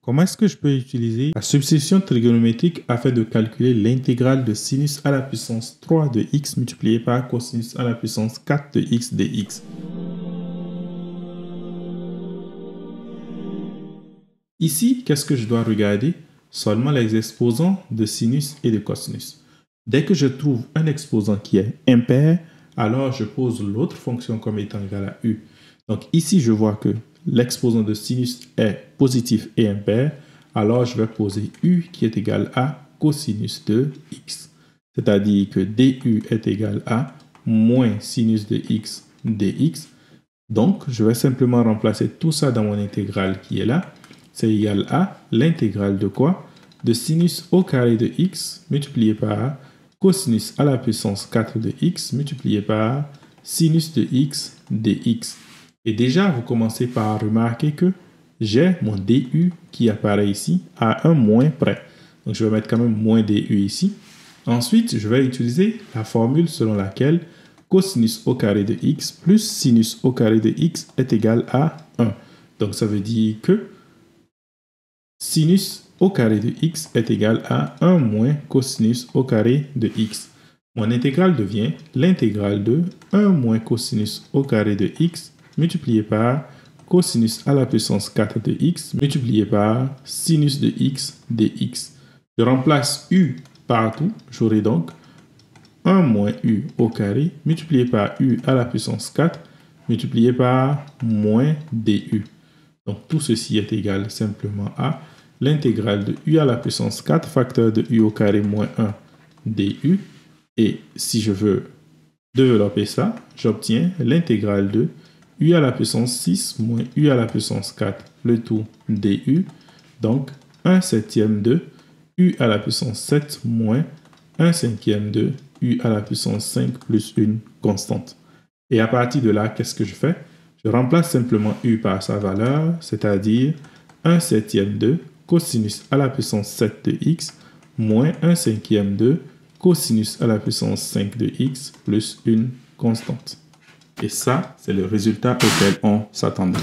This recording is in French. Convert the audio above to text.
Comment est-ce que je peux utiliser la substitution trigonométrique afin de calculer l'intégrale de sinus à la puissance 3 de x multiplié par cosinus à la puissance 4 de x dx? Ici, qu'est-ce que je dois regarder? Seulement les exposants de sinus et de cosinus. Dès que je trouve un exposant qui est impair, alors je pose l'autre fonction comme étant égale à u. Donc ici, je vois que l'exposant de sinus est positif et impair, alors je vais poser u qui est égal à cosinus de x. C'est-à-dire que du est égal à moins sinus de x dx. Donc, je vais simplement remplacer tout ça dans mon intégrale qui est là. C'est égal à l'intégrale de quoi? De sinus au carré de x multiplié par cosinus à la puissance 4 de x multiplié par sinus de x dx. Et déjà, vous commencez par remarquer que j'ai mon du qui apparaît ici à un moins près. Donc, je vais mettre quand même moins du ici. Ensuite, je vais utiliser la formule selon laquelle cosinus au carré de x plus sinus au carré de x est égal à 1. Donc, ça veut dire que sinus au carré de x est égal à 1 moins cosinus au carré de x. Mon intégrale devient l'intégrale de 1 moins cosinus au carré de x multiplié par cosinus à la puissance 4 de x multiplié par sinus de x dx. Je remplace u partout, j'aurai donc 1 moins u au carré multiplié par u à la puissance 4 multiplié par moins du. Donc tout ceci est égal simplement à l'intégrale de u à la puissance 4 facteur de u au carré moins 1 du. Et si je veux développer ça, j'obtiens l'intégrale de u à la puissance 6 moins u à la puissance 4, le tout du. Donc 1 septième de u à la puissance 7 moins 1 cinquième de u à la puissance 5 plus une constante. Et à partir de là, qu'est-ce que je fais? Je remplace simplement u par sa valeur, c'est-à-dire 1 septième de cosinus à la puissance 7 de x moins 1 cinquième de cosinus à la puissance 5 de x plus une constante. Et ça, c'est le résultat auquel on s'attendait.